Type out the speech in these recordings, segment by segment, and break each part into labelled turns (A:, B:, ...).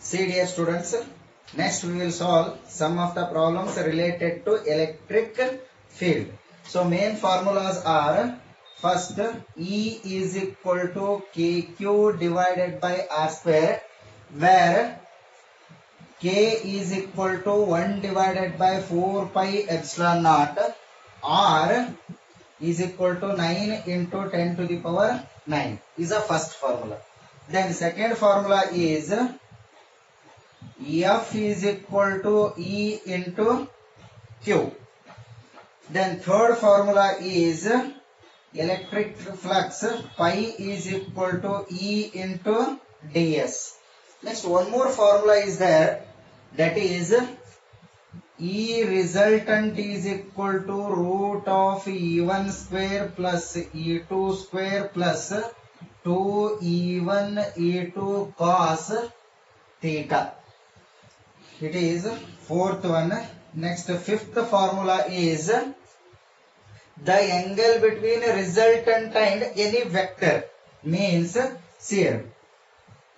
A: See dear students, next we will solve some of the problems related to electric field. So main formulas are, first E is equal to KQ divided by R square, where K is equal to 1 divided by 4 pi epsilon naught, R is equal to 9 into 10 to the power 9 is the first formula. Then second formula is F is equal to E into Q. Then third formula is electric flux pi is equal to E into ds. Next one more formula is there, that is E resultant is equal to root of E1 square plus E2 square plus 2E1 E2 cos theta. It is fourth one. Next fifth formula is the angle between resultant and any vector, means here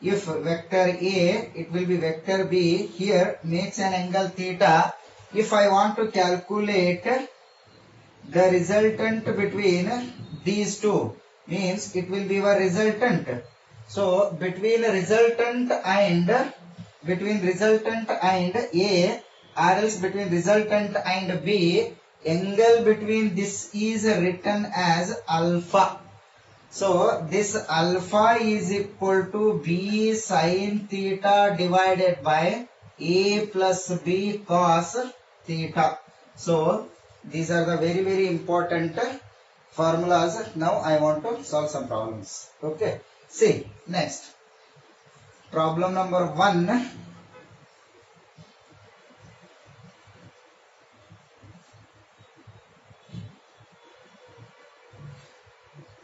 A: if vector A, it will be vector B, here makes an angle theta. If I want to calculate the resultant between these two, means it will be a resultant. So between resultant and A, or else between resultant and B, angle between this is written as alpha. So this alpha is equal to B sin theta divided by A plus B cos theta. So these are the very, very important formulas. Now I want to solve some problems. Okay. See, next. Problem number 1.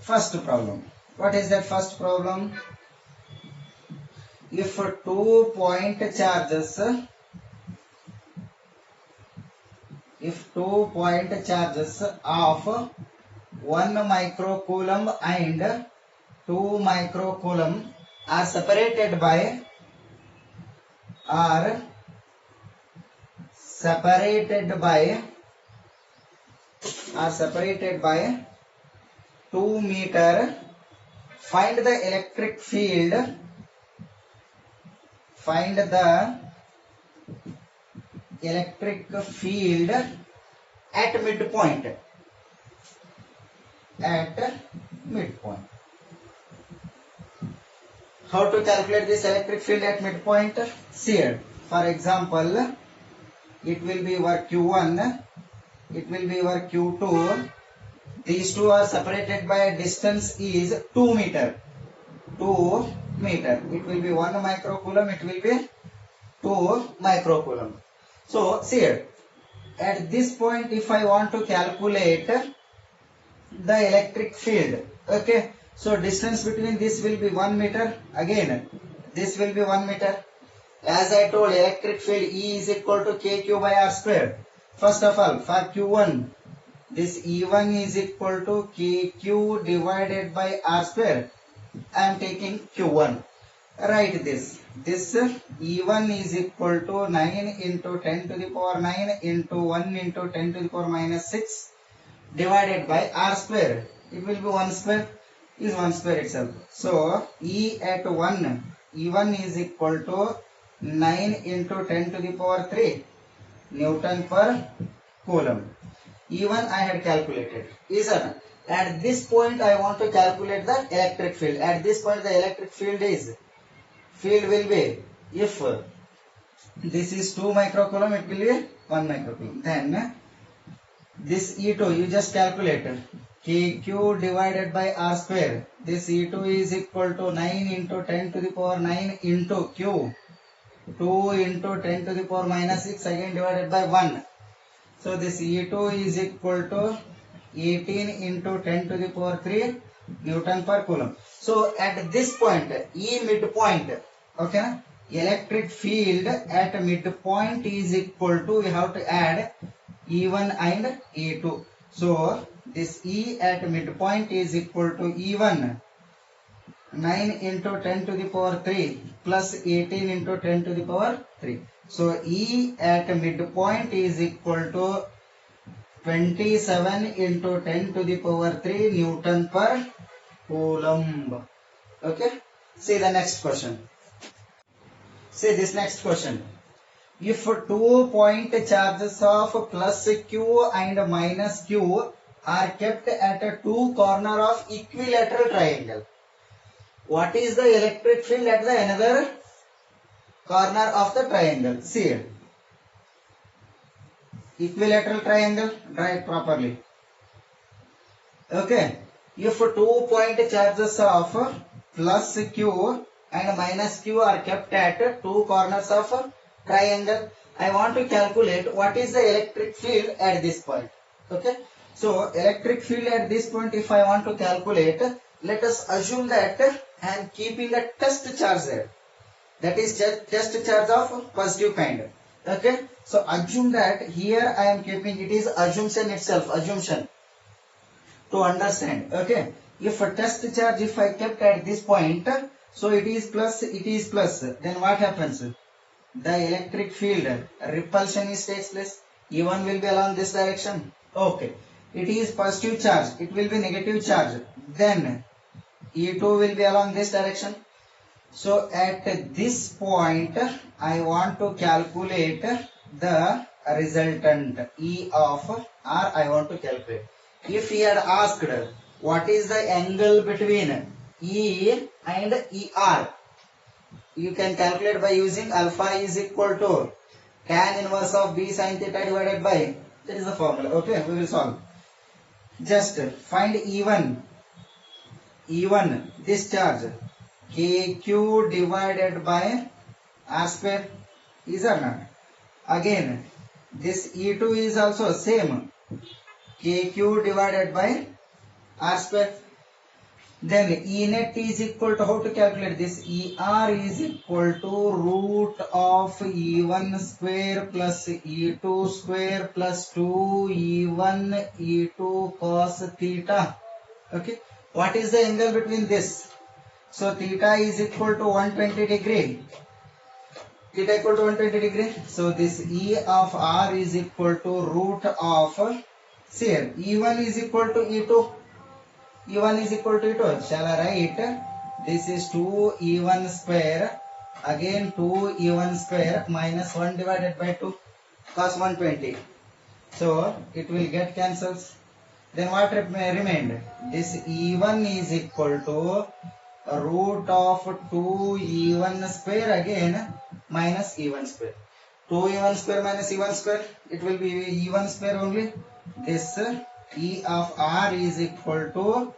A: First problem. What is that first problem? If 2 point charges of 1 microcoulomb and 2 microcoulomb are separated by 2 meter, find the electric field at midpoint. How to calculate this electric field at midpoint? See here. For example, it will be your Q1, it will be your Q2. These two are separated by a distance is 2 meter. 2 meter. It will be 1 microcoulomb, it will be 2 microcoulomb. So, see here. At this point, if I want to calculate the electric field, okay. So, distance between this will be 1 meter. Again, this will be 1 meter. As I told, electric field E is equal to KQ by R square. First of all, for Q1, this E1 is equal to KQ divided by R square. I am taking Q1. Write this. This E1 is equal to 9 into 10 to the power 9 into 1 into 10 to the power minus 6 divided by R square. It will be 1 square. Is 1 square itself. So E at 1, E1 is equal to 9 into 10 to the power 3 Newton per coulomb. E1 I had calculated. Isn't? At this point I want to calculate the electric field. At this point the electric field will be, if this is 2 microcoulomb, it will be 1 microcoulomb. Then this E2 you just calculated. KQ divided by R square. This E2 is equal to 9 into 10 to the power 9 into Q. 2 into 10 to the power minus 6 again divided by 1. So this E2 is equal to 18 into 10 to the power 3 Newton per coulomb. So at this point, E midpoint, okay, electric field at midpoint is equal to, we have to add E1 and E2. So this E at midpoint is equal to E1 9 into 10 to the power 3 plus 18 into 10 to the power 3. So E at midpoint is equal to 27 into 10 to the power 3 Newton per Coulomb. Okay. See the next question. See this next question. If 2 point charges of plus Q and minus Q are kept at a two corner of equilateral triangle, what is the electric field at the another corner of the triangle? See here. Equilateral triangle, draw it properly. Okay. If 2 point charges of plus Q and minus Q are kept at two corners of triangle, I want to calculate what is the electric field at this point. Okay. So electric field at this point, if I want to calculate, let us assume that I am keeping a test charge there. That is test charge of positive kind. Okay. So assume that here I am keeping, it is assumption itself, assumption to understand. Okay. If a test charge, if I kept at this point, so it is plus, then what happens? The electric field repulsion is takes place. E1 will be along this direction. Okay. It is positive charge, it will be negative charge. Then E2 will be along this direction. So at this point, I want to calculate the resultant E of R. I want to calculate. If he had asked what is the angle between E and ER, you can calculate by using alpha is equal to tan inverse of B sin theta divided by, that is the formula. Okay, we will solve. Just find E1, this charge, KQ divided by R square, is or not? Again, this E2 is also same, KQ divided by R square. Then E net is equal to, how to calculate this? ER is equal to root of E1 square plus E2 square plus 2E1 E2 cos theta. Okay. What is the angle between this? So theta is equal to 120 degree. Theta equal to 120 degree. So this E of R is equal to root of, see here, E1 is equal to E2. E1 is equal to E2. Shall I write? This is 2E1 square. Again 2E1 square minus 1 divided by 2 cos 120. So it will get cancels. Then what remained? This E1 is equal to root of 2E1 square again minus E1 square. 2E1 square minus E1 square. It will be E1 square only. This E of R is equal to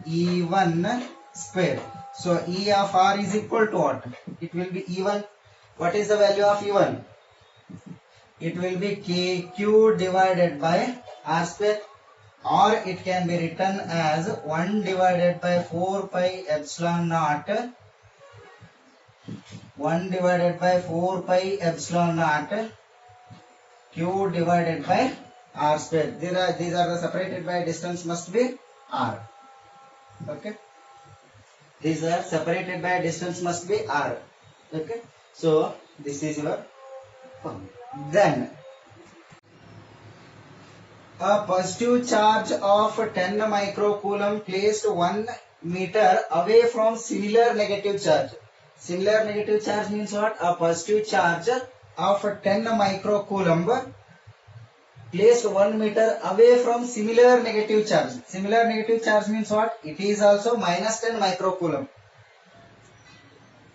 A: E1 square. So E of R is equal to what? It will be E1. What is the value of E1? It will be KQ divided by R square, or it can be written as 1 divided by 4 pi epsilon naught, 1 divided by 4 pi epsilon naught Q divided by R square. These are the separated by distance must be R. Okay. These are separated by distance must be R. Okay. So this is your formula. Then a positive charge of 10 microcoulomb placed 1 meter away from similar negative charge. Similar negative charge means what? A positive charge of 10 microcoulomb placed 1 meter away from similar negative charge. Similar negative charge means what? It is also minus 10 microcoulomb.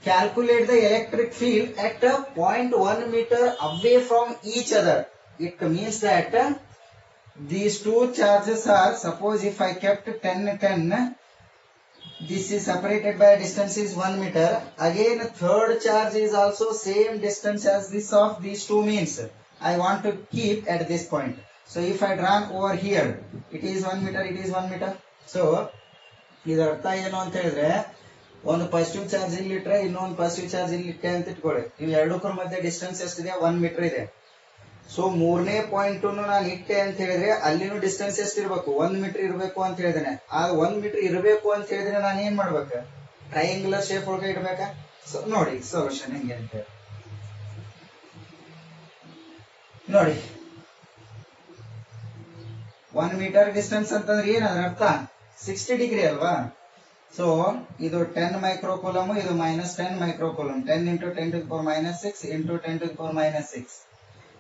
A: Calculate the electric field at a 0.1 meter away from each other. It means that these two charges are, suppose if I kept 10, this is separated by a distance is 1 meter. Again, third charge is also same distance as this of these two, means I want to keep at this point. So if I draw over here, it is 1 meter, it is 1 meter. So, ಇದರ ಅರ್ಥ ಏನು ಅಂತ ಹೇಳಿದ್ರೆ, ಒಂದು positive charge ಇಲ್ಲಿ ಇಟ್ಟರೆ ಇನ್ನೊಂದು positive charge ಇಲ್ಲಿ ಇಟ್ಟೆ ಅಂತ ಇಟ್ಕೊಳ್ಳಿ. ಇವು ಎರಡಕ್ಕರ ಮಧ್ಯೆ ಡಿಸ್ಟೆನ್ಸ್ ಎಷ್ಟಿದೆ? 1 ಮೀಟರ್ ಇದೆ. ಸೊ ಮೂರನೇ ಪಾಯಿಂಟ್ ನಾನು ಇಟ್ಟೆ ಅಂತ ಹೇಳಿದ್ರೆ ಅಲ್ಲಿನೂ ಡಿಸ್ಟೆನ್ಸ್ ಎಷ್ಟಿರ್ಬೇಕು? 1 ಮೀಟರ್ ಇರಬೇಕು ಅಂತ ಹೇಳಿದ್ದೇನೆ. ಆ 1 ಮೀಟರ್ ಇರಬೇಕು ಅಂತ ಹೇಳಿದ್ರೆ ನಾನು ಏನ್ ಮಾಡ್ಬೇಕು? ಟ್ರಯಾಂಗುಲರ್ ಶೇಪ್ ಒಳಗೆ ಇಡಬೇಕಾ? ಸೊ ನೋಡಿ ಸೊಲ್ಯೂಷನ್ ಹೆಂಗೆ ಅಂತ ನೋಡಿ. 1 ಮೀಟರ್ ಡಿಸ್ಟೆನ್ಸ್ ಅಂತಂದ್ರೆ ಏನಂದ್ರೆ ಅರ್ಥ 60 ಡಿಗ್ರಿ ಅಲ್ವಾ. ಸೊ ಇದು 10 ಮೈಕ್ರೋಕೂಲಮ್, ಇದು -10 microcoulomb. 10 into 10 to the power -6 into 10 to the power -6.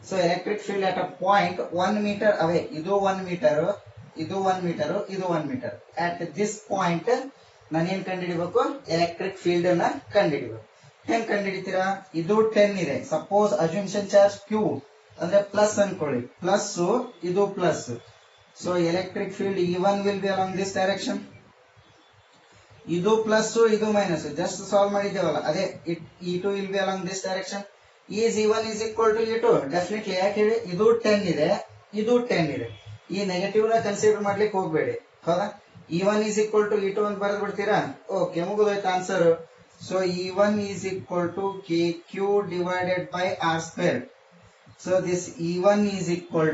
A: So electric field at a point 1 metre away. ಇದು 1 ಮೀಟರ್, ಇದು 1 ಮೀಟರ್, ಇದು 1 ಮೀಟರ್. ಅಟ್ ದಿಸ್ ಪಾಯಿಂಟ್ ನಾನೇನ್ ಕಂಡುಹಿಡಿಬೇಕು? ಎಲೆಕ್ಟ್ರಿಕ್ ಫೀಲ್ಡ್ ಅನ್ನ ಕಂಡುಹಿಡಿಬೇಕು. ಹೆಂಗ್ ಕಂಡುಹಿಡಿತೀರಾ? ಇದು 10 ಇದೆ. ಸಪೋಸ್ ಅಸ್ಯೂಮ್ಷನ್ ಚಾರ್ಜ್ Q ಅಂದ್ರೆ ಪ್ಲಸ್ ಅನ್ಕೊಳ್ಳಿ, ಪ್ಲಸ್ ಇದು plus. So electric field E1 will be along this direction. ಇದು ಪ್ಲಸ್ ಇದು ಮೈನಸ್, ಜಸ್ಟ್ ಸಾಲ್ವ್ ಮಾಡಿದ್ದೇವಲ್ಲ ಅದೇ. E2 will be along this direction. Is E1 is equal to E2? Definitely. ಯಾಕೆ ಹೇಳಿ? ಇದು 10 ಇದೆ, ಇದು 10 ಇದೆ. ಈ ನೆಗೆಟಿವ್ ನ ಕನ್ಸಿಡರ್ ಮಾಡ್ಲಿಕ್ಕೆ ಹೋಗ್ಬೇಡಿ, ಹೌದಾ? E1 is equal to E2 ಅಂತ ಬರೆದು ಬಿಡ್ತೀರಾ? ಓಕೆ, ಮುಗಿದೋಯ್ತು answer. So E1 is equal to KQ divided by R square. So this E1 is equal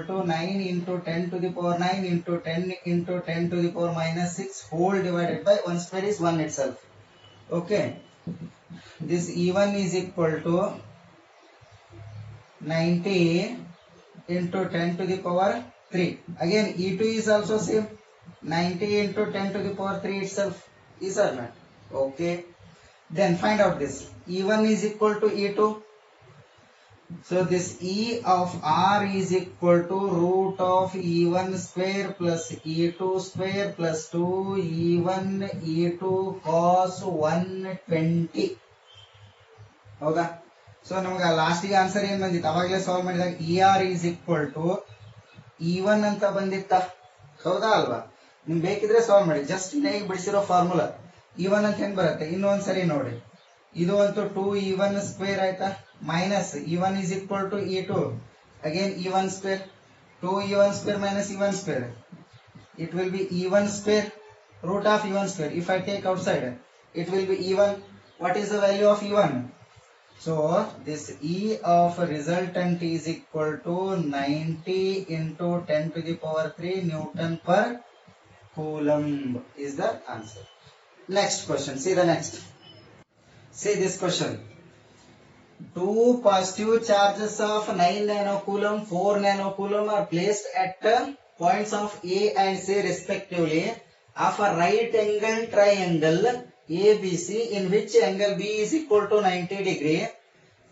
A: to 9 into 10 to the power 9 into 10 into 10 to the power -6 whole divided by 1 square is 1 itself. Okay, this E1 is equal to 90 into 10 to the power 3. Again E2 is also same, 90 into 10 to the power 3 itself. Is or not? Okay, then find out this. E1 is equal to E2. So this E of R is equal to root of E1 square plus E2 square plus 2 E1 E2 cos 120. ಹೌದಾ? So ನಮಗೆ ಲಾಸ್ಟಿಗೆ answer ಏನ್ ಬಂದಿತ್ತು? ಅವಾಗಲೇ solve ಮಾಡಿದಾಗ ER is equal to E1 ಅಂತ ಬಂದಿತ್ತ, ಹೌದಾ ಅಲ್ವಾ? ನಿಮ್ಗೆ ಬೇಕಿದ್ರೆ ಸಾಲ್ವ್ ಮಾಡಿ. ಜಸ್ಟ್ ಹೇಗೆ ಬಿಡಿಸಿರೋ ಫಾರ್ಮುಲಾ E1 ಅಂತ ಹೆಂಗ್ ಬರುತ್ತೆ ಇನ್ನೊಂದ್ಸರಿ ನೋಡಿ. ಇದು ಅಂತೂ 2E1 ಸ್ಕ್ವೇರ್ ಆಯ್ತಾ, minus E1 is equal to E2. Again E1 square, 2E1 square minus E1 square. It will be E1 square root of E1 square. If I take outside, it will be E1. What is the value of E1? So this E of resultant is equal to 90 into 10 to the power 3 Newton per coulomb is the answer. Next question. See the next. See this question. Two positive charges of 9 nanocoulomb, 4 nanocoulomb are placed at points of A and C respectively of a right angle triangle ABC in which angle B is equal to 90 degree.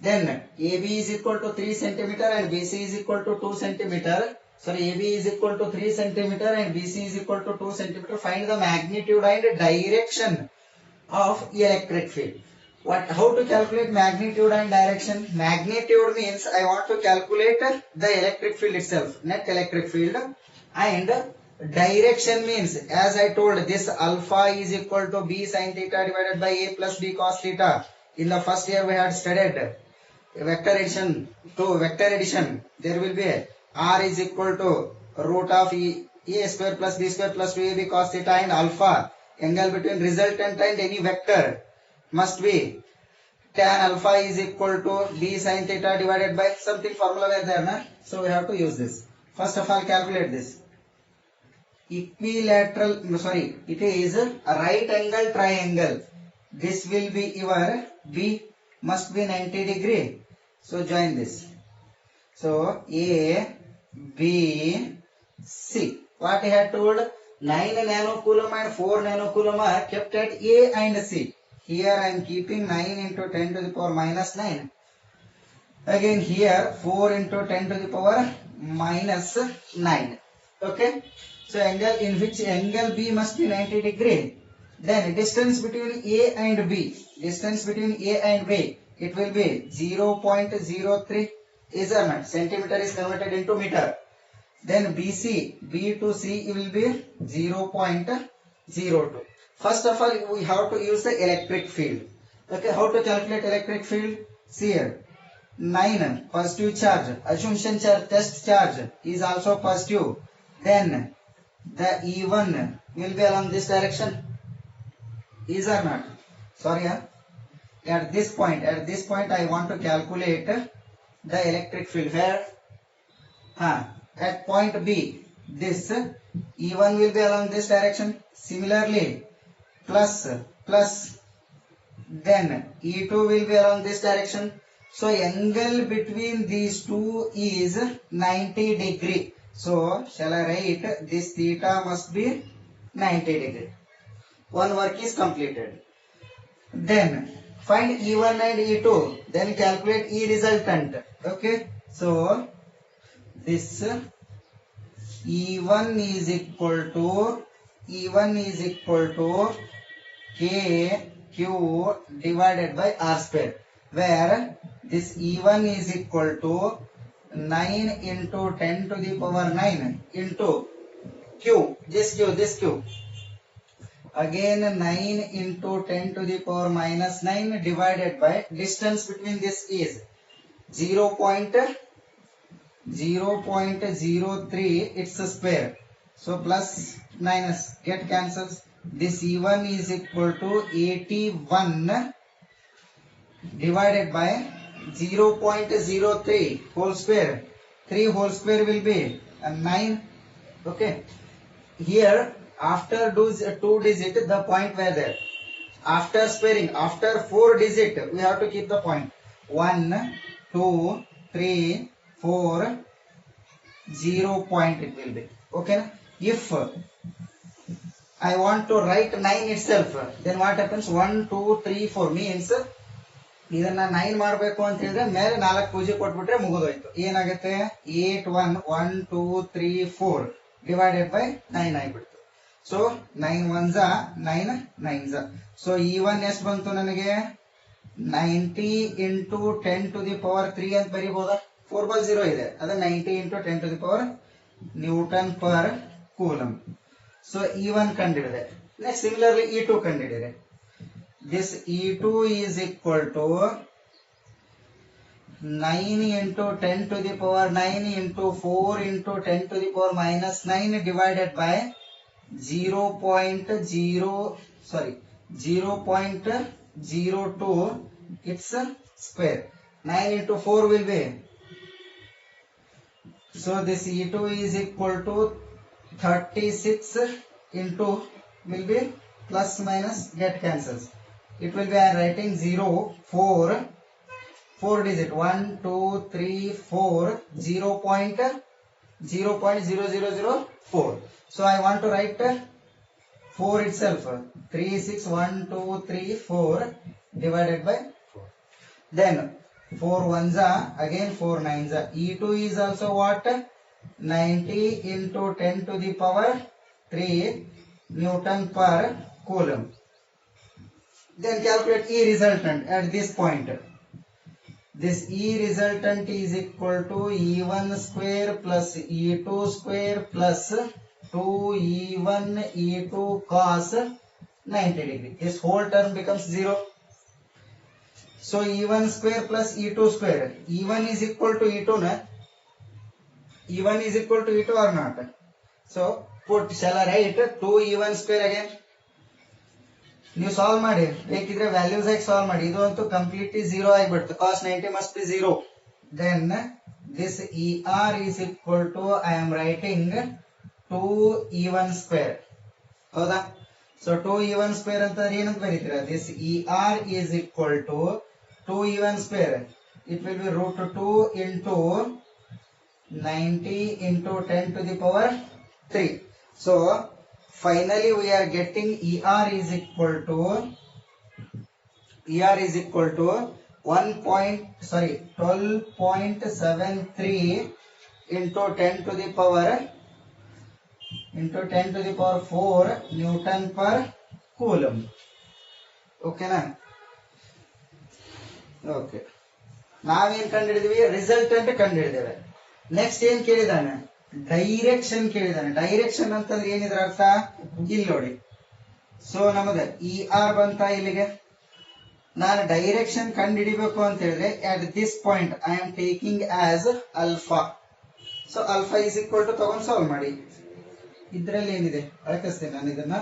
A: Then AB is equal to 3 cm and BC is equal to 2 cm. Sorry, AB is equal to 3 cm and BC is equal to 2 cm. Find the magnitude and direction of electric field. How to calculate magnitude and direction? Magnitude means I want to calculate the electric field itself, net electric field. And direction means, as I told, this alpha is equal to B sin theta divided by A plus B cos theta. In the first year we had studied vector addition. To vector addition, there will be R is equal to root of A square plus B square plus 2AB cos theta, and alpha, angle between resultant and any vector, must be tan alpha is equal to B sin theta divided by something formula is there, na? So we have to use this. First of all, calculate this. Equilateral, sorry, it is a right angle triangle. This will be your B, must be 90 degree. So join this. So A, B, C. What I had told, 9 nanocoulomb and 4 nanocoulomb are kept at A and C. Here I am keeping 9 into 10 to the power minus 9. Again here 4 into 10 to the power minus 9. Okay. So angle in which angle B must be 90 degree. Then distance between A and B. Distance between A and B. It will be 0.03. Is or not? Centimeter is converted into meter. Then BC, B to C will be 0.02. First of all, we have to use the electric field. Okay, how to calculate electric field? See here, 9 positive charge, assumption charge, test charge is also positive. Then the E1 will be along this direction. Is or not? Sorry, at this point I want to calculate the electric field. Where? At point B, this E1 will be along this direction. Similarly, plus plus, then E2 will be along this direction. So angle between these two is 90 degree. So shall I write this theta must be 90 degree. One work is completed. Then find E1 and E2. Then calculate E resultant. Okay. So this E1 is equal to K Q divided by R square, where this E1 is equal to 9 into 10 to the power 9 into Q, this Q. Again 9 into 10 to the power minus 9 divided by distance between this is 0.03, it's a square. So plus minus get cancels. This E1 is equal to 81 divided by 0.03 whole square. 3 whole square will be 9. Okay. Here after 2 digit the point were there. After squaring, after 4 digit we have to keep the point. 1, 2, 3, 4, 0 point it will be. Okay. If I want to write 9 itself, then what happens? 1, 2, 3, 4 means ಇದನ್ನ 9 ಮಾಡಬೇಕು ಅಂತ ಹೇಳಿದ್ರೆ ಮೇಲೆ 4 ಪೂಜೆ ಕೊಟ್ಬಿಟ್ರೆ ಮುಗಿದೋಯ್ತು. ಏನಾಗುತ್ತೆ? 8 1 1 2 3 4 divided by 9 ಆಗಿಬಿಡ್ತು. So 9 1s 9 9s. So E1 ಎಷ್ಟು ಬಂತು ನನಗೆ? 90 into 10 to the power 3 ಅಂತ ಬರೀಬಹುದಾ? 4 by 0 ಇದೆ, ಅದು 90 into 10 to the power newton per coulomb. So E1 ಕಂಡಿಡಿದೆ. ನೆಕ್ಸ್ಟ್ ಸಿಮಿಲರ್ಲಿ E2 ಕಂಡಿಡಿದೆ. This E2 is equal to 9 into 10 to the power 9 into 4 into 10 to the power minus 9 divided by 0.02, its square. 9 into 4 will be, so this E2 is equal to 36 into will be plus minus get cancels. It will be, I am writing 0 4 digit 1 2 3 4 0.0004. So I want to write 4 itself. 3 6 1 2 3 4 divided by 4. Then 4 1s again 4 9s. E2 is also what? 90 into 10 to the power 3 Newton per coulomb. Then calculate E resultant at this point. This E resultant is equal to E1 square plus E2 square plus 2E1 E2 cos 90 degree. This whole term becomes 0. So E1 square plus E2 square. E1 is equal to E2 na? E1 is equal to E2 or not? So put, shall I write 2E1 square again? ನೀವು solve ಮಾಡಿ, ಬೇಕಿದ್ರೆ values ಆಗಿ solve ಮಾಡಿ. ಇದು ಅಂತೂ completely 0 ಆಗಿಬಿಡ್ತು. cos 90 must be 0. Then this ER is equal to, I am writing 2E1 square. ಹೌದಾ? So 2E1 square ಅಂತ ಏನಂತ ಬರೀತೀರಾ? This ER is equal to 2E1 square. It will be root 2 into 90 into 10 to the power 3. So finally we are getting ER is equal to 12.73 into 10 to the power 4 Newton per coulomb. Okay na? Okay. ನಾವೇನ್ ಕಂಡಿಡಿದ್ವಿ? Resultant ಕಂಡಿಡಿದೇವೆ. Next ಏನ್ ಕೇಳಿದಾನೆ? Direction ಕೇಳಿದಾನೆ. Direction ಅಂತಂದ್ರೆ ಏನಿದ್ರ ಅರ್ಥ? ಇಲ್ಲಿ ನೋಡಿ. So ನಮಗೆ ER ಬಂತ ಇಲ್ಲಿಗೆ. ನಾನು ಡೈರೆಕ್ಷನ್ ಕಂಡುಹಿಡಿಬೇಕು ಅಂತ ಹೇಳಿದ್ರೆ at this point I am taking as alpha. So alpha is equal to ತಗೊಂಡು ಸಾಲ್ವ್ ಮಾಡಿ. ಇದ್ರಲ್ಲಿ ಏನಿದೆ ಅಳಕಿಸ್ತೇನೆ ನಾನು ಇದನ್ನ.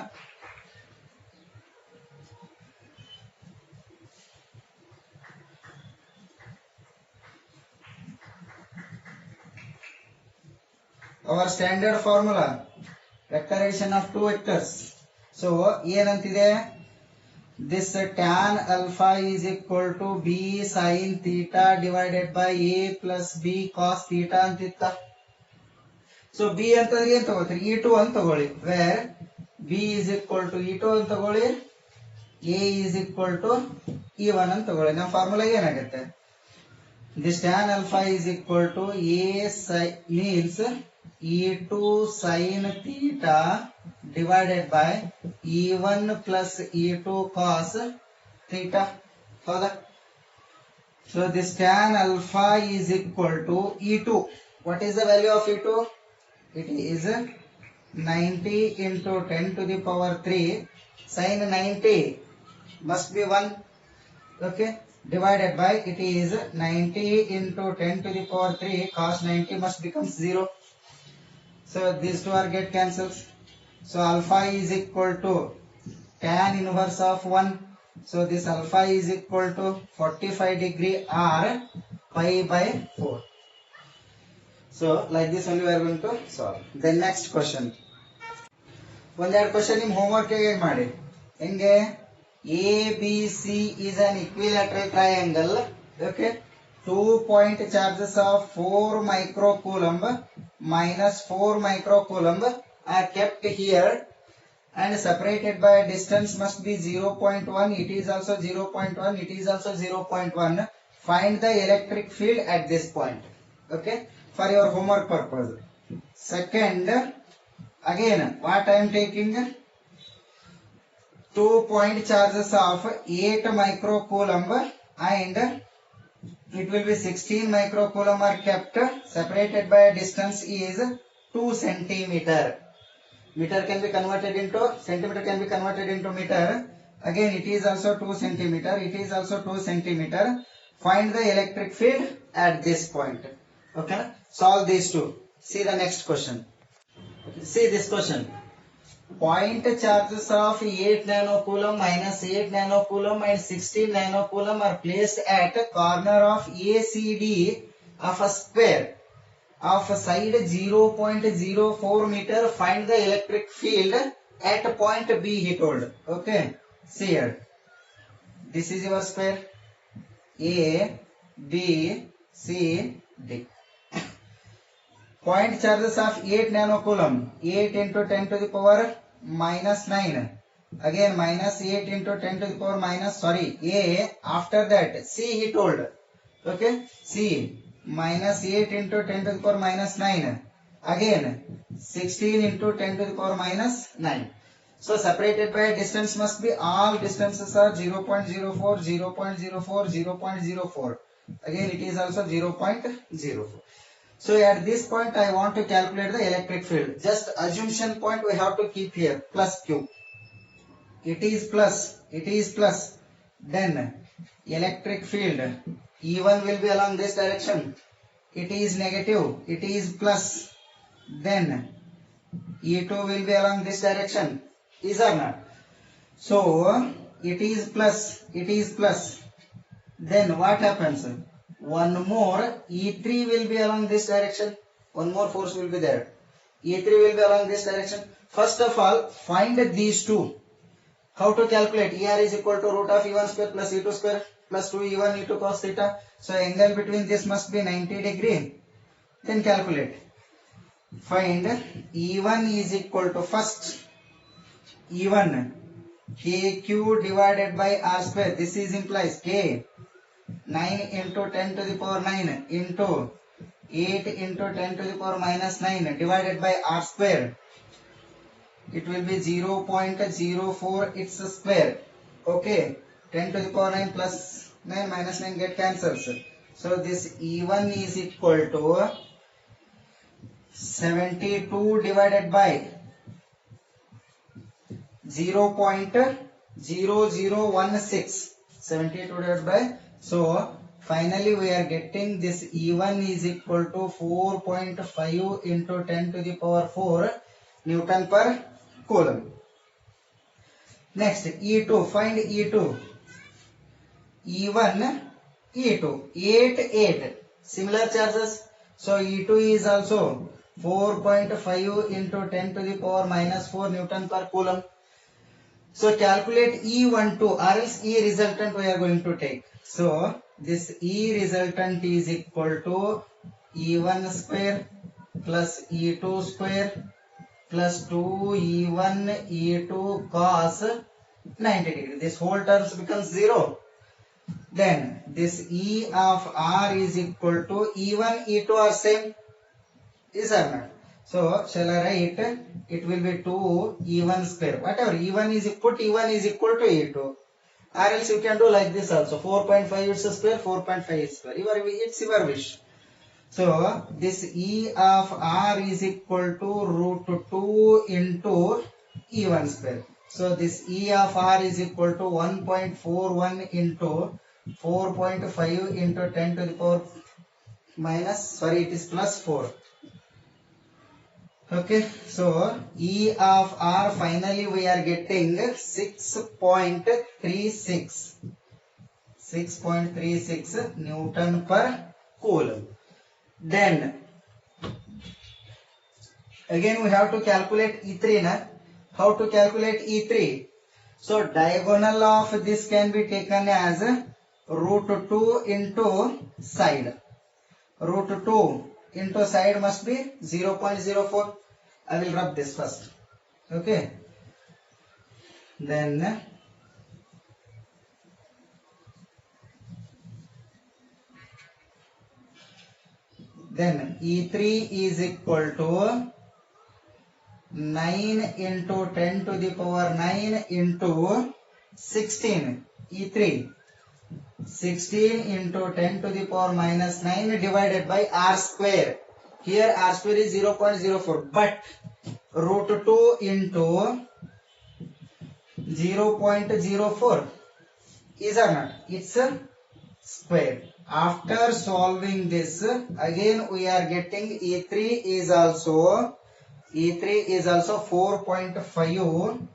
A: Our standard formula, vector addition of two vectors. So ಏನಂತಿದೆ, this tan alpha is equal to b sin theta divided by a plus b cos theta ಅಂತಿತ್ತ. So b ಅಂತಂದ್ರೆ ಏನ್ ತಗೋತೀರಿ, e2 ಅಂತ ತಗೊಳ್ಳಿ, where b is equal to e2 ಅಂತ ತಗೊಳ್ಳಿ, a is equal to e1 ಅಂತ ತಗೊಳ್ಳಿ. ನಮ್ಮ ಫಾರ್ಮುಲಾ ಏನಾಗುತ್ತೆ, this tan alpha is equal to a means e2 sin theta divided by e1 plus e2 cos theta. ಹೌದಾ? So this tan alpha is equal to e2. What is the value of e2? It is 90 into 10 to the power 3 sin 90 must be 1. Okay, divided by it is 90 into 10 to the power 3 cos 90 must become 0. So these two are get cancels. So alpha is equal to tan inverse of 1. So this alpha is equal to 45 degree or pi by 4. So like this only we are going to solve. Then next question. ಒಂದೆರಡು question ನಿಮ್ಮ homework ಹೇಗೆ ಮಾಡಿ, ಹೆಂಗೆ, ABC is an equilateral triangle. Okay, 2 point charges of 4 microcoulomb minus 4 microcoulomb are kept here and separated by a distance must be 0.1. It is also 0.1. It is also 0.1. Find the electric field at this point. Okay, for your homework purpose. Second, again what I am taking, 2 point charges of 8 microcoulomb and it will be 16 microcoulomb are kept separated by a distance is 2 centimeter. Meter can be converted into centimeter, can be converted into meter. Again it is also 2 centimeter. It is also 2 centimeter. Find the electric field at this point. Okay, solve these two. See the next question. See this question. Point charges of 8 nanocoulomb minus 8 nanocoulomb and 16 nanocoulomb are placed at corner of ACD of a square of side 0.04 meter. Find the electric field at point B, he told. Okay, see here, this is your square A, B, C, D. Point charges of 8 nanocoulomb, 8 into 10 to the power minus 9, again minus 8 into 10 to the power minus, sorry, A, after that C he told. Okay, C minus 8 into 10 to the power minus 9, again 16 into 10 to the power minus 9. So separated by a distance must be, all distances are 0.04, 0.04, 0.04. Again it is also 0.04. So at this point I want to calculate the electric field. Just assumption point we have to keep here, plus Q. It is plus, it is plus. Then electric field, E1 will be along this direction. It is negative, it is plus. Then E2 will be along this direction. Is or not? So it is plus, it is plus. Then what happens? One more E3 will be along this direction. One more force will be there. E3 will be along this direction. First of all, find these two. How to calculate? ER is equal to root of E1 square plus E2 square plus 2 E1 E2 cos theta. So angle between this must be 90 degree. Then calculate. Find E1 is equal to, first E1 KQ divided by R square. This is implies K 9 into 10 to the power 9 into 8 into 10 to the power minus 9 divided by R square. It will be 0.04 its square. Okay, 10 to the power 9 plus 9 minus 9 get cancels. So this E1 is equal to 72 divided by 0.0016. 72 divided by, so finally we are getting this E1 is equal to 4.5 into 10 to the power 4 Newton per coulomb. Next E2, find E2. E1, E2, 8, 8, similar charges. So E2 is also 4.5 into 10 to the power minus 4 Newton per coulomb. So calculate E12 or else E resultant we are going to take. So this E resultant is equal to E1 square plus E2 square plus 2E1 E2 cos 90 degree. This whole terms becomes 0. Then this E of R is equal to E1 E2 are same. Is or not? So shall I write? It will be 2 E1 square. Whatever E1 is equal to E2. Or else you can do like this also. 4.5 is a square, 4.5 is square. It's your wish. So this E of R is equal to root 2 into E1 square. So this E of R is equal to 1.41 into 4.5 into 10 to the power it is plus 4. Okay, so E of R finally we are getting 6.36. 6.36 Newton per Coulomb. Then again we have to calculate E3 na. How to calculate E3? So diagonal of this can be taken as root 2 into side. Root 2 into side must be 0.04. I will rub this first. Okay. Then E3 is equal to 9 into 10 to the power 9 into 16. E3 16 into 10 to the power minus 9 divided by R square. Here R square is 0.04, but root 2 into 0.04 is or not? It's a square. After solving this, again we are getting E3 is also 4.5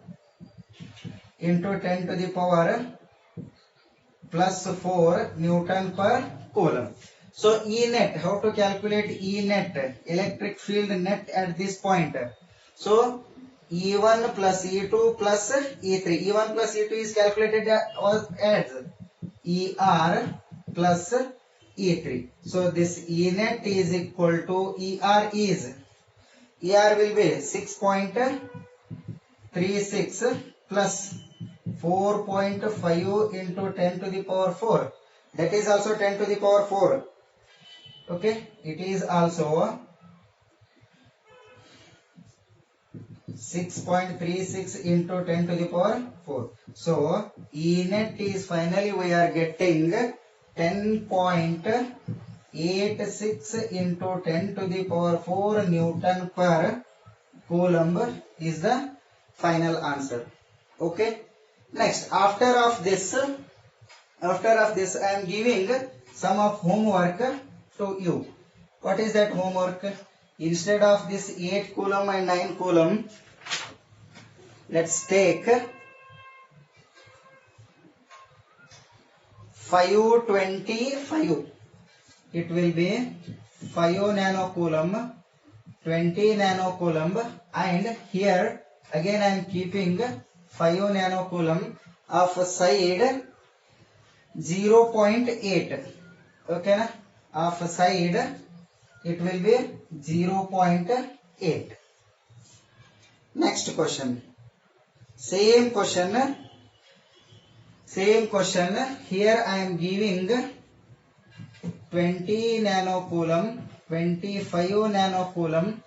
A: into 10 to the power plus 4 Newton per Coulomb. So E net, how to calculate E net? Electric field net at this point. So E1 plus E2 plus E3. E1 plus E2 is calculated as ER plus E3. So this E net is equal to ER will be 6.36 plus 4.5 into 10 to the power 4. That is also 10 to the power 4. Okay, it is also 6.36 into 10 to the power 4. So E net is finally we are getting 10.86 into 10 to the power 4 Newton per Coulomb is the final answer. Okay. Next, after of this I am giving some of homework to you. What is that homework? Instead of this 8 Coulomb and 9 Coulomb, let's take 525. It will be 5 nanocoulomb, 20 nanocoulomb, and here again I am keeping 5 nanocoulomb of side 0.8. Okay na? Of side it will be 0.8. Next question. Same question. Here I am giving 20 nanocoulomb, 25 nanocoulomb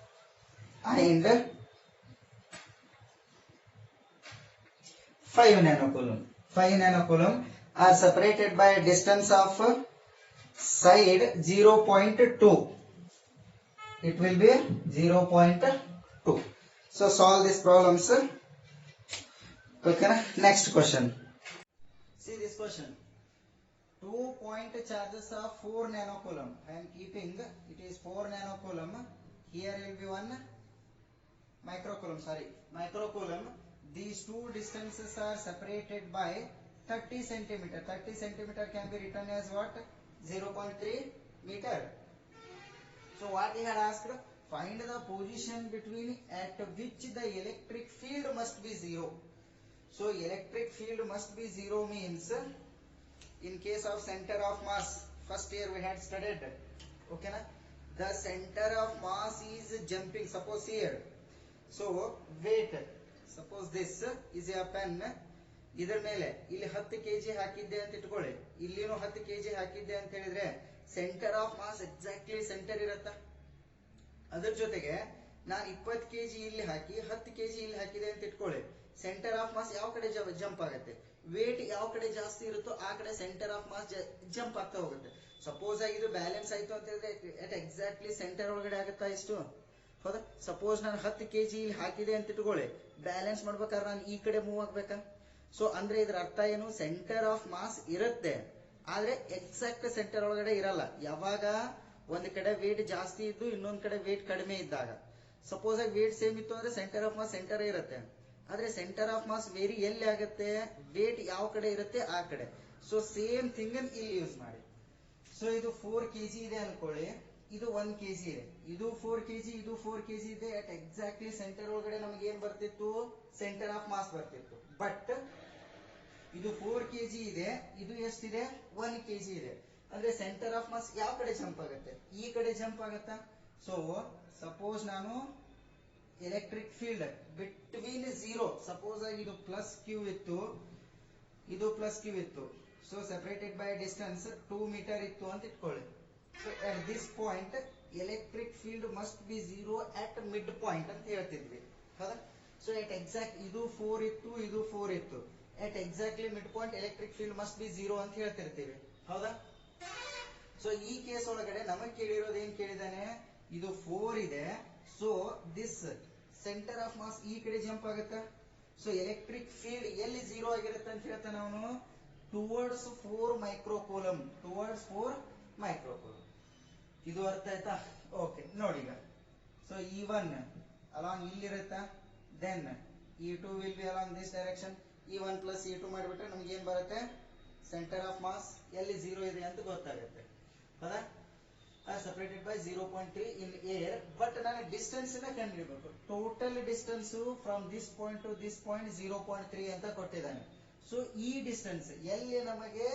A: and 5 nanocoulomb. 5 nanocoulomb are separated by a distance of side 0.2. It will be 0.2. So solve these problems. Okay, next question. See this question. 2 point charges of 4 nanocoulomb. I am keeping it is 4 nanocoulomb. Here will be one microcoulomb. These two distances are separated by 30 centimeter. 30 centimeter can be written as what? 0.3 meter. So what he had asked, find the position between at which the electric field must be 0. So electric field must be zero means in case of center of mass, first year we had studied, okay na, the center of mass is jumping, suppose here, so weight, suppose this is a pen, ಇದರ ಮೇಲೆ ಇಲ್ಲಿ 10 kg ಹಾಕಿದ್ದೆ ಅಂತ ಇಟ್ಕೊಳ್ಳಿ, ಇಲ್ಲಿನೂ 10 kg ಹಾಕಿದ್ದೆ ಅಂತ ಹೇಳಿದ್ರೆ centre of mass exactly centre ಇರತ್ತಾ. ಅದ್ರ ಜೊತೆಗೆ ನಾನು 20 kg ಇಲ್ಲಿ ಹಾಕಿ 10 kg ಇಲ್ಲಿ ಹಾಕಿದೆ ಅಂತ ಇಟ್ಕೊಳ್ಳಿ, ಸೆಂಟರ್ ಆಫ್ ಮಾಸ್ ಯಾವ ಕಡೆ ಜಂಪ್ ಆಗುತ್ತೆ, ವೇಟ್ ಯಾವ ಕಡೆ ಜಾಸ್ತಿ ಇರುತ್ತೋ ಆ ಕಡೆ ಸೆಂಟರ್ ಆಫ್ ಮಾಸ್ ಜಂಪ್ ಆಗ್ತಾ ಹೋಗುತ್ತೆ. ಸಪೋಸ್ ಆಗಿ ಇದು ಬ್ಯಾಲೆನ್ಸ್ ಆಯ್ತು ಅಂತ ಹೇಳಿದ್ರೆ ಅಟ್ ಎಕ್ಸಾಕ್ಟ್ಲಿ ಸೆಂಟರ್ ಒಳಗಡೆ ಆಗುತ್ತಾ ಇಷ್ಟು, ಹೌದಾ. ಸಪೋಸ್ ನಾನು 10 kg ಇಲ್ಲಿ ಹಾಕಿದೆ ಅಂತ ಇಟ್ಕೊಳ್ಳಿ, ಬ್ಯಾಲೆನ್ಸ್ ಮಾಡ್ಬೇಕಾದ್ರೆ ನಾನು ಈ ಕಡೆ ಮೂವ್ ಆಗ್ಬೇಕಾ. ಸೊ ಅಂದ್ರೆ ಇದ್ರ ಅರ್ಥ ಏನು, ಸೆಂಟರ್ ಆಫ್ ಮಾಸ್ ಇರುತ್ತೆ ಆದ್ರೆ ಎಕ್ಸಾಕ್ಟ್ ಸೆಂಟರ್ ಒಳಗಡೆ ಇರಲ್ಲ. ಯಾವಾಗ ಒಂದ್ ಕಡೆ ವೇಟ್ ಜಾಸ್ತಿ ಇದ್ದು ಇನ್ನೊಂದ್ ಕಡೆ ವೇಟ್ ಕಡಿಮೆ ಇದ್ದಾಗ, ಸಪೋಸ್ ಆಗಿ ವೇಟ್ ಸೇಮ್ ಇತ್ತು ಅಂದ್ರೆ ಸೆಂಟರ್ ಆಫ್ ಮಾಸ್ ಸೆಂಟರ್ ಇರುತ್ತೆ, ಆದ್ರೆ ಸೆಂಟರ್ ಆಫ್ ಮಾಸ್ ವೇರಿ ಎಲ್ಲಿ ಆಗುತ್ತೆ, ವೇಟ್ ಯಾವ ಕಡೆ ಇರುತ್ತೆ ಆ ಕಡೆ. ಸೊ ಸೇಮ್ ಥಿಂಗ್ ಇಲ್ಲಿ ಯೂಸ್ ಮಾಡಿ. ಸೊ ಇದು 4 kg ಇದೆ ಅನ್ಕೊಳ್ಳಿ, ಇದು 1 kg ಇದೆ, ಇದು 4 kg, ಇದು 4 kg ಇದೆ. ಅಟ್ ಎಕ್ಸಾಕ್ಟ್ಲಿ ಸೆಂಟರ್ ಒಳಗಡೆ ನಮಗೆ ಏನ್ ಬರ್ತಿತ್ತು, ಸೆಂಟರ್ ಆಫ್ ಮಾಸ್ ಬರ್ತಿತ್ತು. ಬಟ್ ಇದು 4 kg ಇದೆ, ಇದು ಎಷ್ಟಿದೆ 1 kg ಇದೆ, ಅಂದ್ರೆ ಸೆಂಟರ್ ಆಫ್ ಮಾಸ್ ಯಾವ ಕಡೆ ಜಂಪ್ ಆಗುತ್ತೆ, ಈ ಕಡೆ ಜಂಪ್ ಆಗುತ್ತಾ. ಸೊ ಸಪೋಸ್ ನಾನು ಎಲೆಕ್ಟ್ರಿಕ್ ಫೀಲ್ಡ್ ಬಿಟ್ವೀನ್ 0, ಸಪೋಸ್ ಆಗಿ ಇದು ಪ್ಲಸ್ ಕ್ಯೂ ಇತ್ತು, ಇದು ಪ್ಲಸ್ ಕ್ಯೂ ಇತ್ತು, so separated by distance 2 metre ಇತ್ತು ಅಂತ ಇಟ್ಕೊಳ್ಳಿ. So at this point electric field must be 0 at mid point ಅಂತ ಹೇಳ್ತಿದ್ವಿ, ಹೌದಾ. ಸೊ ಅಟ್ ಎಕ್ಸಾಕ್ಟ್ ಇದು 4 ಇತ್ತು, ಇದು 4 ಇತ್ತು, at exactly mid point electric field must be 0 ಅಂತ ಹೇಳ್ತಿರ್ತೀವಿ, ಹೌದಾ. ಸೊ ಈ ಕೇಸ್ ಒಳಗಡೆ ನಮಗೆ ಕೇಳಿರೋದು ಏನ್ ಕೇಳಿದಾನೆ, ಇದು 4 ಇದೆ, so this centre of mass ಈ ಕಡೆ ಜಂಪ್ ಆಗುತ್ತಾ. ಸೊ ಎಲೆಕ್ಟ್ರಿಕ್ ಫೀಲ್ಡ್ ಎಲ್ಲಿ 0 ಆಗಿರುತ್ತೆ ಅಂತ ಹೇಳ್ತಾನೆ ಅವನು, ಟುವರ್ಡ್ಸ್ 4 ಮೈಕ್ರೋಕೂಲಮ್, ಟುವರ್ಡ್ಸ್ 4 ಮೈಕ್ರೋಕೂಲಮ್. ಇದು ಅರ್ಥ ಆಯ್ತಾ. ಓಕೆ ನೋಡಿ ಈಗ, ಸೊ E1 ಅಲಾಂಗ್ ಇಲ್ಲಿರುತ್ತಾ, then E2 will be along this direction, E1 plus E2 ಮಾಡಿಬಿಟ್ರೆ ನಮ್ಗೆ ಏನ್ ಬರುತ್ತೆ, ಸೆಂಟರ್ ಆಫ್ ಮಾಸ್ ಎಲ್ಲಿ 0 ಇದೆ ಅಂತ ಗೊತ್ತಾಗುತ್ತೆ, ಹೌದಾ. Separated by 0.3 in air. But ನಾನು ಡಿಸ್ಟೆನ್ಸ್ ಕಂಡುಹಿಡಬೇಕು, total distance from this point to this point 0.3 ಅಂತ ಕೊಟ್ಟಿದ್ದಾನೆ. ಸೊ ಈ ಡಿಸ್ಟೆನ್ಸ್ ಎಲ್ಲಿ ನಮಗೆ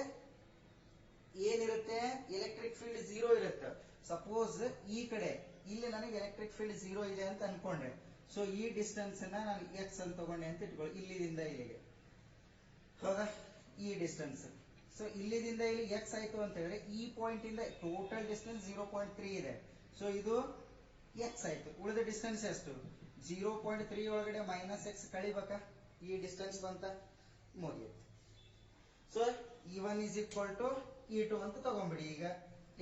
A: ಏನಿರುತ್ತೆ, ಎಲೆಕ್ಟ್ರಿಕ್ ಫೀಲ್ಡ್ 0 ಇರುತ್ತೆ. ಸಪೋಸ್ ಈ ಕಡೆ ಇಲ್ಲಿ ನನಗೆ ಎಲೆಕ್ಟ್ರಿಕ್ ಫೀಲ್ಡ್ 0 ಇದೆ ಅಂತ ಅನ್ಕೊಂಡ್ರೆ, ಸೊ ಈ ಡಿಸ್ಟೆನ್ಸ್ ನಾನು ಎಕ್ಸ್ ಅಂತ ತಗೊಂಡೆ ಅಂತ ಇಟ್ಕೊಳ್ಳಿ, ಇಲ್ಲಿಂದ ಇಲ್ಲಿಗೆ, ಹೌದಾ, ಈ ಡಿಸ್ಟೆನ್ಸ್. ಸೊ ಇಲ್ಲಿಂದ ಇಲ್ಲಿ ಎಕ್ಸ್ ಆಯ್ತು ಅಂತ ಹೇಳಿದ್ರೆ ಈ ಪಾಯಿಂಟ್ ಇಂದ ಟೋಟಲ್ ಡಿಸ್ಟೆನ್ಸ್ 0.3 ಇದೆ, ಸೊ ಇದು ಎಕ್ಸ್ ಆಯ್ತು. ಉಳಿದ ಡಿಸ್ಟೆನ್ಸ್ ಎಷ್ಟು, 0.3 ಒಳಗಡೆ ಮೈನಸ್ ಎಕ್ಸ್ ಕಳಿಬೇಕಾ, ಈ ಡಿಸ್ಟೆನ್ಸ್ ಬಂತ, ಮುಗಿಯುತ್ತೆ. So E1 is equal to E2 ಅಂತ ತಗೊಂಡ್ಬಿಡಿ. ಈಗ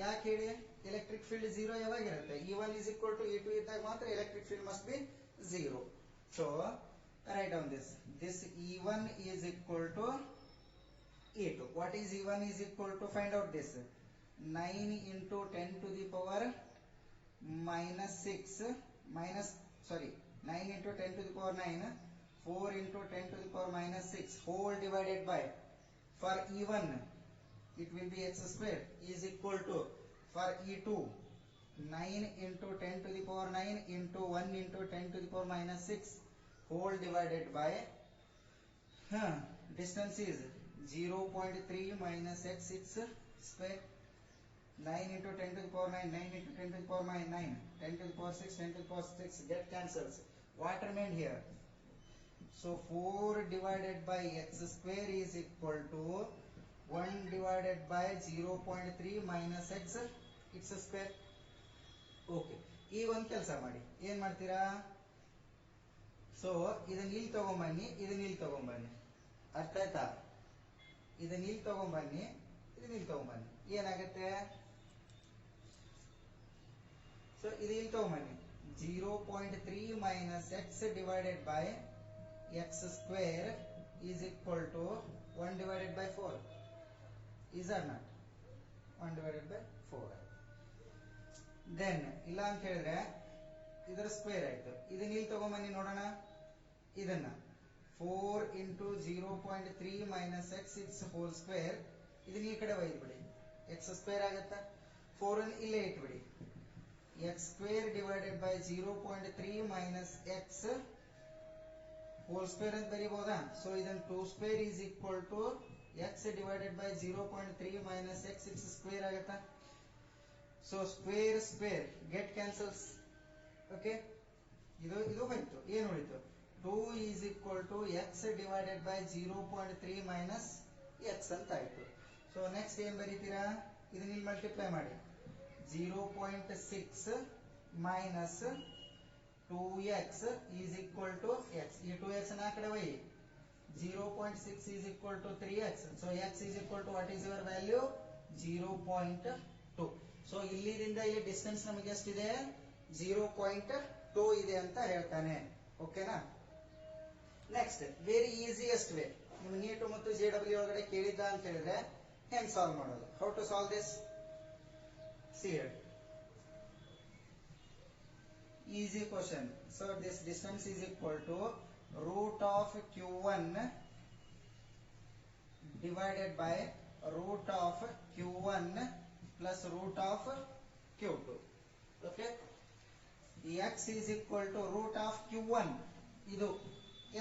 A: ಯಾಕೆ ಹೇಳಿ, electric field 0 ಯಾವಾಗಿರುತ್ತೆ, E1 is equal to E2 ಇದ್ದಾಗ ಮಾತ್ರ electric field must be 0. So write down this E1 is equal to E2. What is E1 is equal to, find out this, 9 into 10 to the power minus 6 minus, sorry, 9 into 10 to the power 9, 4 into 10 to the power minus 6 whole divided by, for E1 it will be x square is equal to, for E2 9 into 10 to the power 9 into 1 into 10 to the power minus 6 whole divided by, distance is 0.3 minus x square, 9 into 10 to the power 9, 9 into 10 to the power 9, 10 to the power 6, 10 to the power 6, get cancels. What remained here? So 4 divided by x square is equal to 1 divided by 0.3 minus x square. Okay, ಈ ಒಂದು ಕೆಲಸ ಮಾಡಿ, ಏನ್ ಮಾಡ್ತೀರಾ, so ಇದನ್ನ ಇಲ್ಲಿ ತಗೊಂಬನ್ನಿ, ಇದನ್ನ ಇಲ್ಲಿ ತಗೊಂಬನ್ನಿ, ಅರ್ಥ ಆಯ್ತಾ, ಇದನ್ನ ಇಲ್ಲಿ ತಗೊಂಬನ್ನಿ, ಇದನ್ನ ಇಲ್ಲಿ ತಗೊಂಬನ್ನಿ, ಏನಾಗುತ್ತೆ, ಸೊ ಇದು ಇಲ್ಲಿ ತಗೊಂಬನ್ನಿ, 0.3 minus x divided by x square is equal to 1 divided by 4, is or not, 1 divided by 4. Then ಇಲ್ಲ ಅಂತ ಹೇಳಿದ್ರೆ ಇದರ ಸ್ಕ್ವೇರ್ ಆಯ್ತು, ಇದನ್ನ ಇಲ್ಲಿ ತಗೊಂಬನ್ನಿ ನೋಡೋಣ, ಇದನ್ನ 4 into 0.3 minus x its whole square, ಇದನ್ನ ಈ ಕಡೆ ಒಯ್ದ್ಬಿಡಿ, x ಸ್ಕ್ವೇರ್ ಆಗತ್ತಾ, 4 ಅನ್ನು ಇಲ್ಲೇ ಇಟ್ಬಿಡಿ, x square divided by 0.3 minus x whole square ಅಂತ ಬರೀಬಹುದಾ? ಸೊ ಇದನ್ನ 2 square is equal to x divided by 0.3 minus x it's square ಆಗುತ್ತಾ? So square square get cancels. Okay, ಇದು ಹೋಯ್ತು. ಏನು ಉಳಿತು? 2 is equal to x divided by 0.3 minus x ಅಂತ ಆಯ್ತು. ಸೊ ನೆಕ್ಸ್ಟ್ ಏನ್ ಬರೀತೀರಾ? ಇದನ್ನ ಇಲ್ಲಿ ಮಲ್ಟಿಪ್ಲೈ ಮಾಡಿ. 0.6 minus 2x is equal to x. ಈ 2x ನ ಆ ಕಡೆ ಒಯ್ಯಿ. 0.6 is equal to 3x. So x is equal to what is your value? 0.2. So ಇಲ್ಲಿಂದ ಇಲ್ಲಿ ಡಿಸ್ಟೆನ್ಸ್ ನಮಗೆ ಎಷ್ಟಿದೆ? 0.2 ಇದೆ ಅಂತ ಹೇಳ್ತಾನೆ. ಓಕೆನಾ? ನೆಕ್ಸ್ಟ್ ವೆರಿ ಈಸಿಯೆಸ್ಟ್ ವೇ, ನಿಮ್ಗೆ ನೀಟ್ ಮತ್ತು JW ಒಳಗಡೆ ಕೇಳಿದ್ದ ಅಂತ ಹೇಳಿದ್ರೆ ಹೆಂಗ್ ಸಾಲ್ವ್ ಮಾಡೋದು? How to solve this? See here. Easy question. So this distance is equal to root of q1 divided by root of q1 plus root of q2. Okay, x is equal to root of q1. ಇದು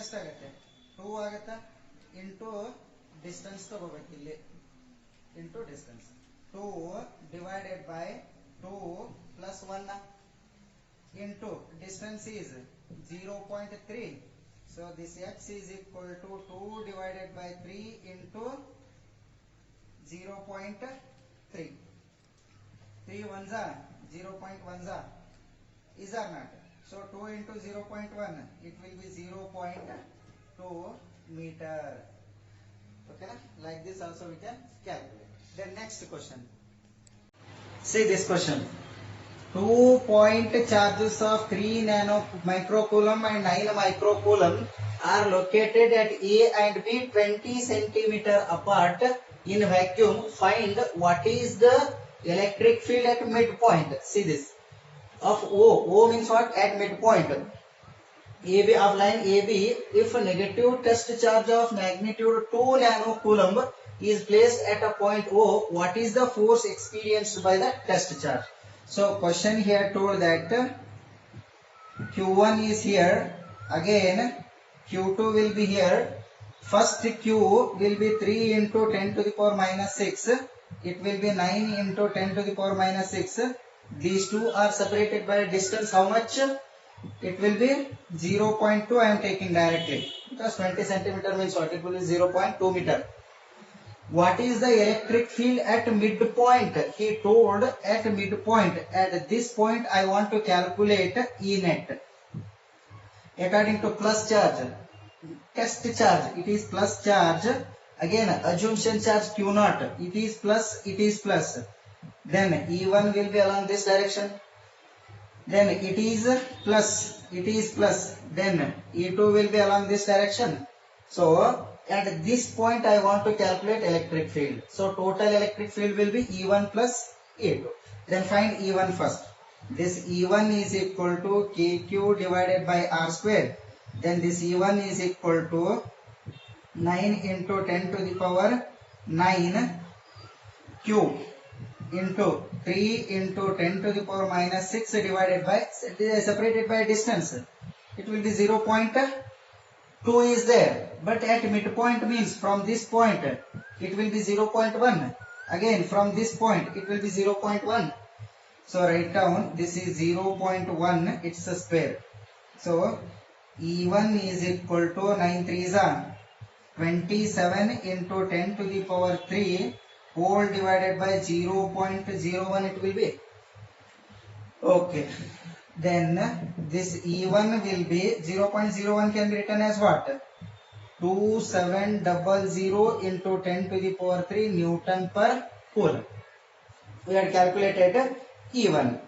A: ಎಷ್ಟಾಗುತ್ತೆ? 2 ಆಗುತ್ತೆ. Into distance ತಗೋಬೇಕು ಇಲ್ಲಿ, into distance. 2 divided by 2 plus 1 into distance is 0.3. So this x is equal to 2 divided by 3 into 0.3. 3 ones are 0.1s are, is or not? So 2 into 0.1, it will be 0.2 meter. Okay, like this also we can calculate. Then next question. See this question. 2 point charges of 3 nano microcoulomb and 9 microcoulomb are located at A and B 20 centimeter apart in vacuum. Find what is the electric field at midpoint. See this. Of O. O means what? At midpoint. AB of line AB, if a negative test charge of magnitude 2 nanocoulomb is placed at a point O, what is the force experienced by the test charge? So question here told that Q1 is here, again Q2 will be here. First Q will be 3 into 10 to the power minus 6. It will be 9 into 10 to the power minus 6. These two are separated by a distance how much? It will be 0.2. I am taking directly because 20 centimeter means what? It will be 0.2 meter. What is the electric field at midpoint? He told at midpoint. At this point I want to calculate E net. According to plus charge, test charge, it is plus charge. Again assumption charge Q naught, it is plus, it is plus. Then E1 will be along this direction. Then it is plus, it is plus. Then E2 will be along this direction. So at this point I want to calculate electric field. So total electric field will be E1 plus E2. Then find E1 first. This E1 is equal to KQ divided by R square. Then this E1 is equal to 9 into 10 to the power 9 Q into 3 into 10 to the power minus 6 divided by, separated by distance. It will be 0.2 is there, but at midpoint means from this point it will be 0.1. Again from this point it will be 0.1. So write down this is 0.1, it's a square. So E1 is equal to 9 3s are 27 into 10 to the power 3 whole divided by 0.01 it will be. Okay, then this E1 will be 0.01 can be written as what? 2700 into 10 to the power 3 Newton per coulomb. We had calculated E1.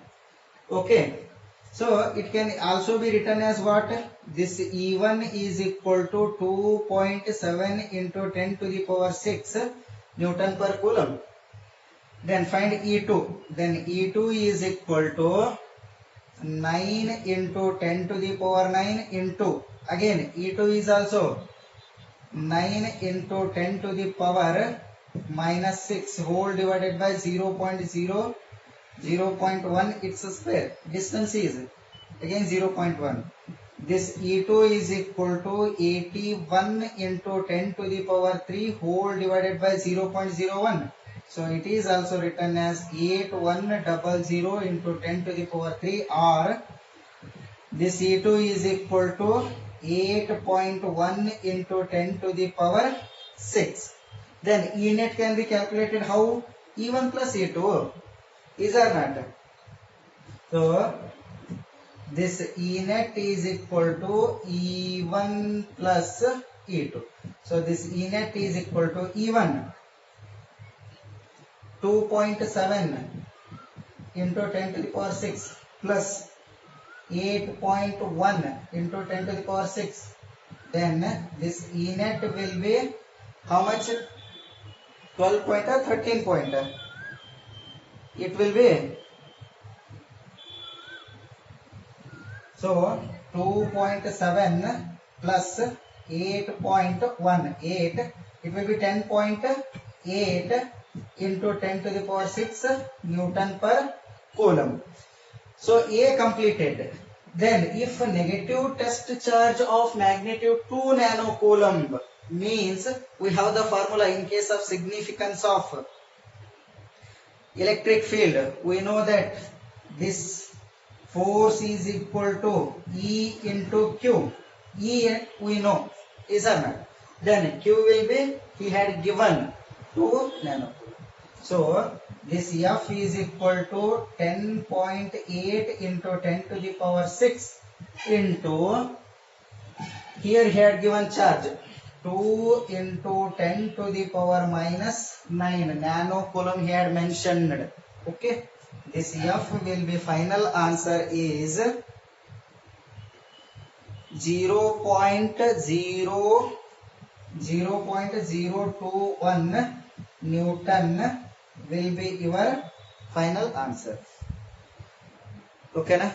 A: Okay, so it can also be written as what? This E1 is equal to 2.7 into 10 to the power 6 Newton per coulomb. Then find E2. Then E2 is equal to 9 into 10 to the power 9 into, again E2 is also 9 into 10 to the power minus 6 whole divided by 0.1, it's a square. Distance is again 0.1. This E2 is equal to 81 into 10 to the power 3 whole divided by 0.01. So it is also written as 8100 into 10 to the power 3, or this E2 is equal to 8.1 into 10 to the power 6. Then E net can be calculated how? E1 plus E2. Is or not? So this E net is equal to E1 plus E2. So this E net is equal to E1 2.7 into 10 to the power 6 plus 8.1 into 10 to the power 6. Then this E net will be how much? 12 point or 13 point? It will be, so 2.7 plus 8.1, 8, it will be 10.8 into 10 to the power 6 Newton per Coulomb. So A completed. Then if negative test charge of magnitude 2 nanocoulomb means, we have the formula in case of significance of electric field. We know that this force is equal to E into Q. E we know, is or not? Then Q will be, he had given 2 nanocoulomb. So this F is equal to 10.8 into 10 to the power 6 into, here he had given charge 2 into 10 to the power minus 9 nanocoulomb he had mentioned. Okay, this F will be, final answer is 0.021 Newton will be your final answer. Okay na?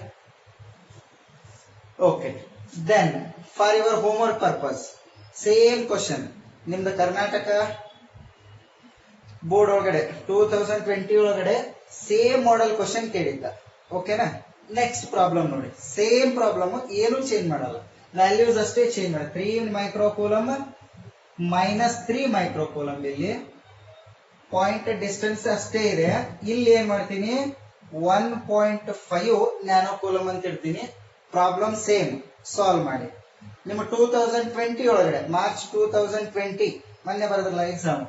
A: Okay. Then for your homework purpose, same question. Nimda Karnataka board olagade 2020 olagade same model question kedidda. Okay na? Next problem nodi. Same problem ಏನು change ಮಾಡಲ್ಲ. Values ಅಷ್ಟೇ change ಮಾಡಿ. 3 microcoulomb minus 3 microcoulomb ಇಲ್ಲಿ point distance ಅಷ್ಟೇ ಇದೆ. ಇಲ್ಲಿ ಏನ್ ಮಾಡ್ತೀನಿ, 1.5 ನ್ಯಾನೋಕೂಲಮ್ ಅಂತ ಇಡ್ತೀನಿ. ಪ್ರಾಬ್ಲಮ್ ಸೇಮ್ ಸಾಲ್ವ್ ಮಾಡಿ. ನಿಮ್ಮ 2020 ಒಳಗಡೆ ಮಾರ್ಚ್ 2020 ಮೊನ್ನೆ ಬರೆದ್ರಲ್ಲ ಎಕ್ಸಾಮ್,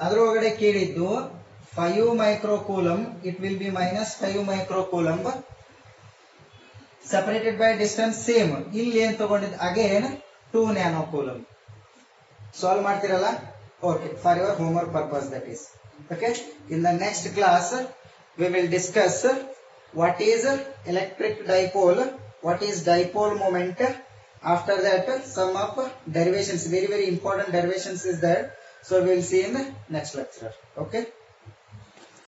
A: ಅದ್ರೊಳಗಡೆ ಕೇಳಿದ್ದು 5 microcoulomb, it will be minus 5 microcoulomb separated by distance same. ಇಲ್ಲಿ ಏನ್ ತಗೊಂಡಿದ್ದು ಅಗೇನ್ 2 ನ್ಯಾನೋಕೂಲಮ್. ಸಾಲ್ವ್ ಮಾಡ್ತಿರಲ್ಲ? Okay, for your homework purpose that is. Okay, in the next class we will discuss what is electric dipole, what is dipole moment. After that some of derivations, very important derivations is there. So we will see in the next lecture. Okay.